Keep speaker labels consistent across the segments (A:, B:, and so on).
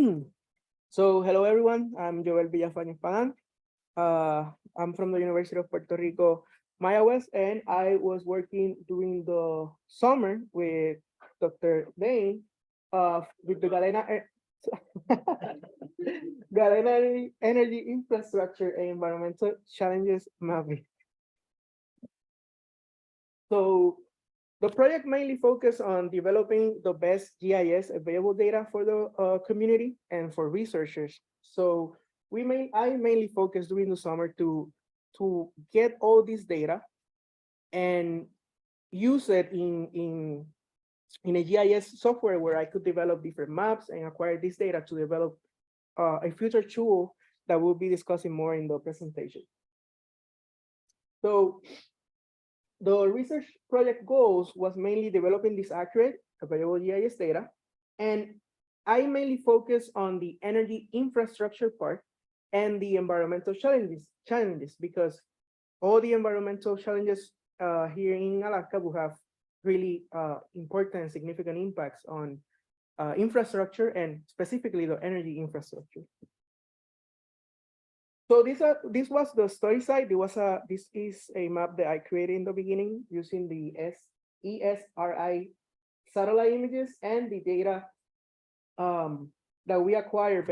A: So hello everyone, I'm Jobel Villafañe-Pagán. I'm from the University of Puerto Rico, Maya West, and I was working during the summer with Dr. Dayne with the Galena, Galena Energy Infrastructure and Environmental Challenges mapping. So the project mainly focused on developing the best GIS available data for the community and for researchers. So I mainly focused during the summer to get all this data and use it in a GIS software where I could develop different maps and acquire this data to develop a future tool that we'll be discussing more in the presentation. So the research project goals was mainly developing this accurate available GIS data, and I mainly focus on the energy infrastructure part and the environmental challenges because all the environmental challenges here in Alaska will have really important and significant impacts on infrastructure and specifically the energy infrastructure. So this was the study site. This is a map that I created in the beginning using the ESRI satellite images and the data that we acquired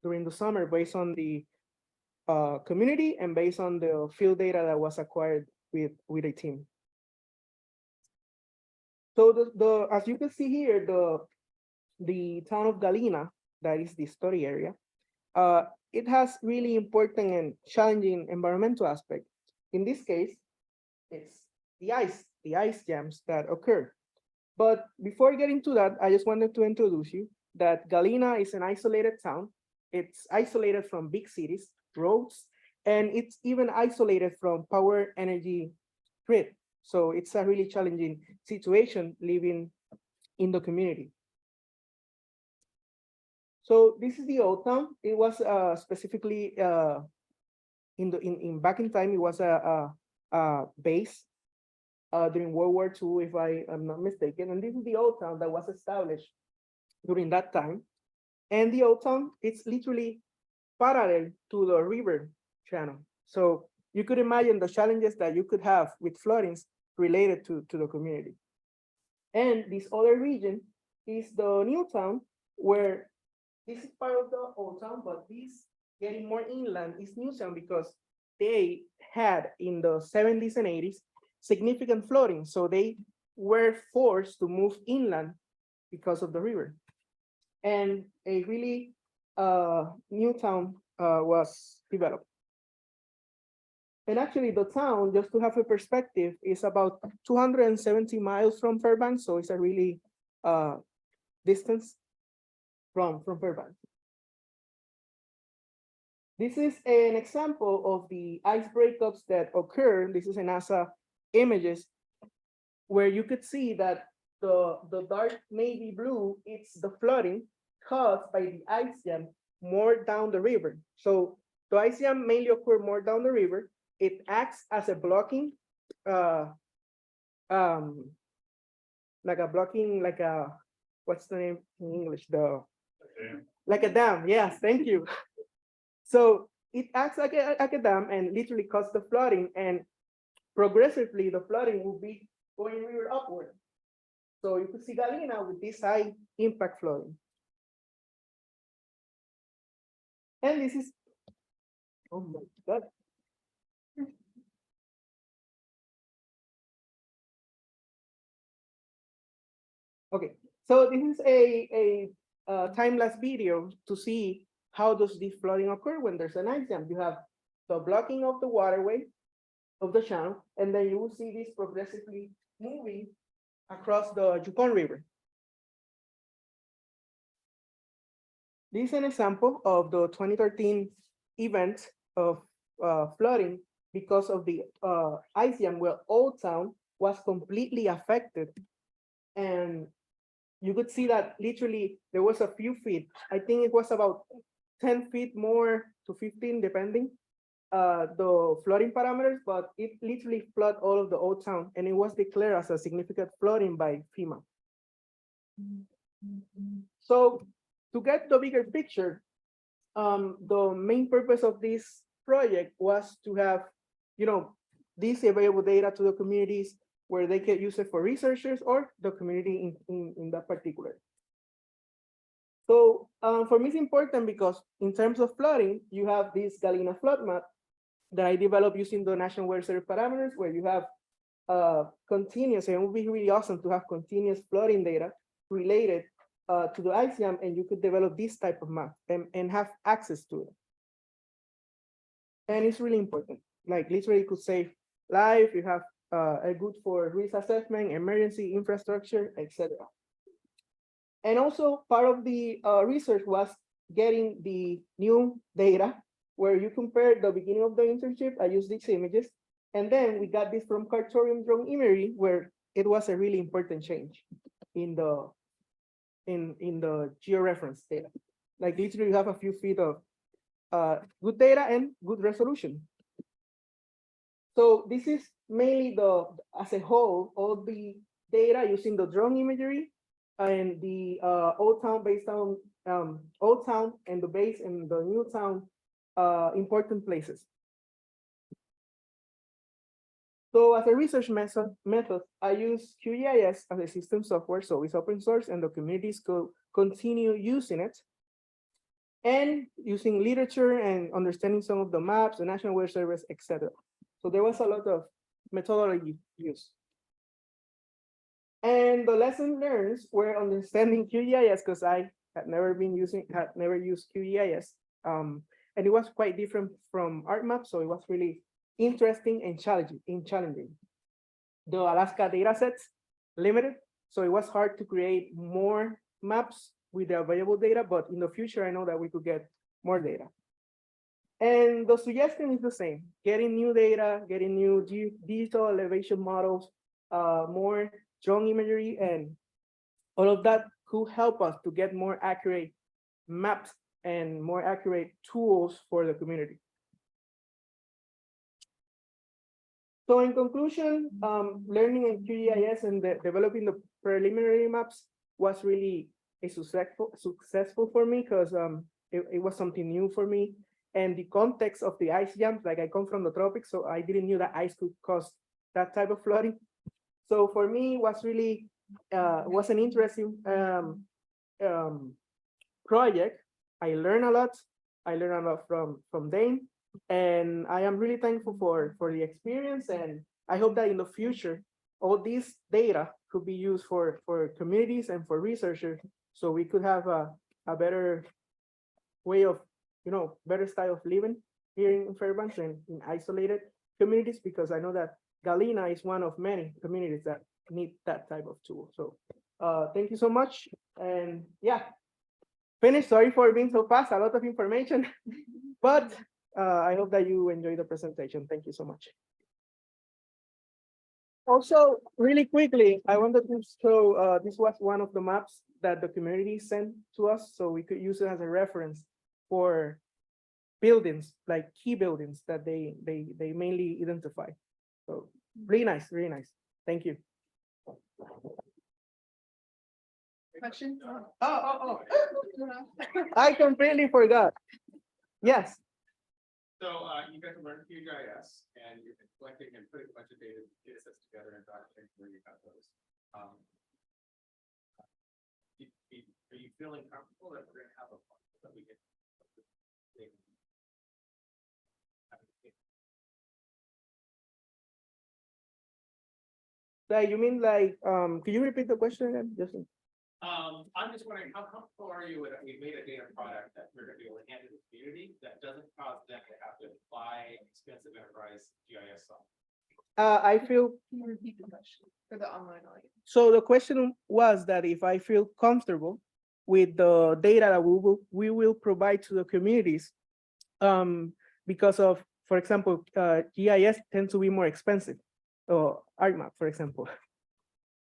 A: during the summer based on the community and based on the field data that was acquired with a team. So as you can see here, the town of Galena, that is the study area, it has really important and challenging environmental aspect. In this case, it's the ice jams that occur. But before getting to that, I just wanted to introduce you that Galena is an isolated town. It's isolated from big cities, roads, and it's even isolated from power energy grid. So it's a really challenging situation living in the community. So this is the old town. It was specifically back in time. It was a base during World War II, if I am not mistaken. And this is the old town that was established during that time. And the old town, it's literally parallel to the river channel. So you could imagine the challenges that you could have with floodings related to the community. And this other region is the new town, where this is part of the old town, but this getting more inland is new town because they had in the 70s and 80s significant flooding. So they were forced to move inland because of the river. And a really new town was developed. And actually the town, just to have a perspective, is about 270 miles from Fairbanks. So it's a really distance from Fairbanks. This is an example of the ice breakups that occur. This is a NASA images where you could see that the dark navy blue, it's the flooding caused by the ice jam more down the river. So the ice jam mainly occur more down the river. It acts as a blocking, what's the name in English? Like a dam, yes, thank you. So it acts like a dam and literally causes the flooding, and progressively the flooding will be going river upward. So you could see Galena with this high impact flooding. And this is, oh my God. Okay, so this is a time-lapse video to see how does this flooding occur when there's an ice jam. You have the blocking of the waterway of the channel, and then you will see this progressively moving across the Yukon River. This is an example of the 2013 event of flooding because of the ice jam, where Old Town was completely affected. And you could see that literally there was a few feet. I think it was about 10 feet more to 15, depending the flooding parameters, but it literally flooded all of the Old Town, and it was declared as a significant flooding by FEMA. So to get the bigger picture, the main purpose of this project was to have, this available data to the communities where they can use it for researchers or the community in that particular. So for me, it's important because in terms of flooding, you have this Galena flood map that I developed using the National Weather Service parameters, where you have continuous, and it would be really awesome to have continuous flooding data related to the ICM, and you could develop this type of map and have access to it. And it's really important. Like literally could save life. You have a good for risk assessment, emergency infrastructure, etc. And also part of the research was getting the new data where you compare the beginning of the internship. I used these images, and then we got this from cartorium drone imagery, where it was a really important change in the georeference data. Like literally you have a few feet of good data and good resolution. So this is mainly as a whole, all the data using the drone imagery and the old town, base town, old town and the base and the new town important places. So as a research method, I use QGIS as a system software, so it's open source and the communities could continue using it. And using literature and understanding some of the maps, the National Weather Service, etc. So there was a lot of methodology used. And the lesson learned were understanding QGIS, because I had never used QGIS. And it was quite different from ArcMap, so it was really interesting and challenging. The Alaska data sets limited, so it was hard to create more maps with the available data, but in the future, I know that we could get more data. And the suggestion is the same: getting new data, getting new digital elevation models, more drone imagery, and all of that could help us to get more accurate maps and more accurate tools for the community. So in conclusion, learning in QGIS and developing the preliminary maps was really successful for me, because it was something new for me. And the context of the ice jams, like I come from the tropics, so I didn't know that ice could cause that type of flooding. So for me, it was really was an interesting project. I learned a lot. I learned a lot from Dayne, and I am really thankful for the experience. And I hope that in the future, all these data could be used for communities and for researchers, so we could have a better way of, better style of living here in Fairbanks and in isolated communities, because I know that Galena is one of many communities that need that type of tool. So thank you so much. And yeah, finished. Sorry for being so fast, a lot of information, but I hope that you enjoy the presentation. Thank you so much. Also, really quickly, I wanted to show, this was one of the maps that the community sent to us, so we could use it as a reference for buildings, like key buildings that they mainly identify. So really nice, really nice. Thank you.
B: Question?
A: Oh. I completely forgot. Yes.
C: So you guys are learning QGIS and you've been collecting and putting a bunch of data sets together and documenting where you got those. Are you feeling comfortable that we're going to have a fund that we can?
A: Like, you mean like, can you repeat the question again? Just.
C: I'm just wondering, how comfortable are you with, we made a data product that we're going to be able to hand to the community that doesn't cause them to have to buy expensive enterprise GIS software?
A: I feel.
B: Can you repeat the question for the online audience?
A: So the question was that if I feel comfortable with the data that we will provide to the communities, because of, for example, GIS tends to be more expensive, or ArcMap, for example.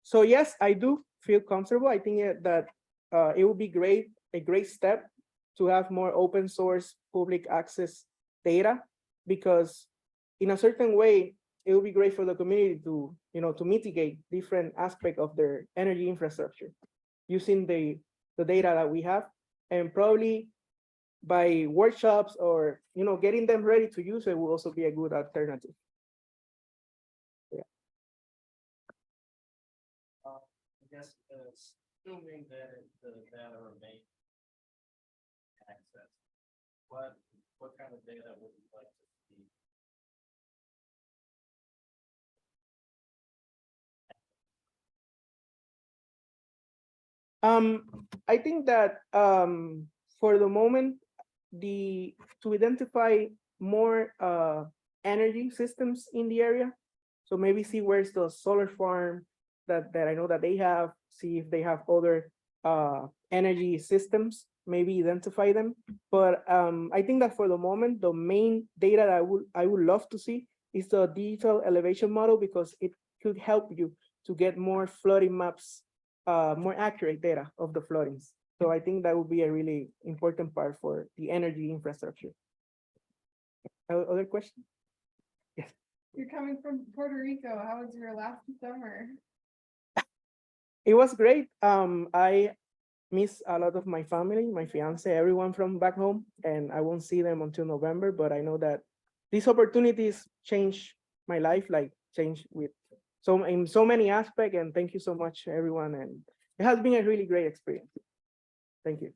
A: So yes, I do feel comfortable. I think that it would be a great step to have more open source public access data, because in a certain way, it would be great for the community to, to mitigate different aspects of their energy infrastructure using the data that we have. And probably by workshops or, getting them ready to use it will also be a good alternative.
D: I guess assuming that the data remain access, what kind of data would you like to see?
A: I think that for the moment, to identify more energy systems in the area. So maybe see where's the solar farm that I know that they have, see if they have other energy systems, maybe identify them. But I think that for the moment, the main data that I would love to see is the digital elevation model, because it could help you to get more flooding maps, more accurate data of the floodings. So I think that would be a really important part for the energy infrastructure. Other question? Yes.
B: You're coming from Puerto Rico. How was your last summer?
A: It was great. I miss a lot of my family, my fiance, everyone from back home, and I won't see them until November, but I know that these opportunities change my life, like change with in so many aspects. And thank you so much, everyone. And it has been a really great experience. Thank you.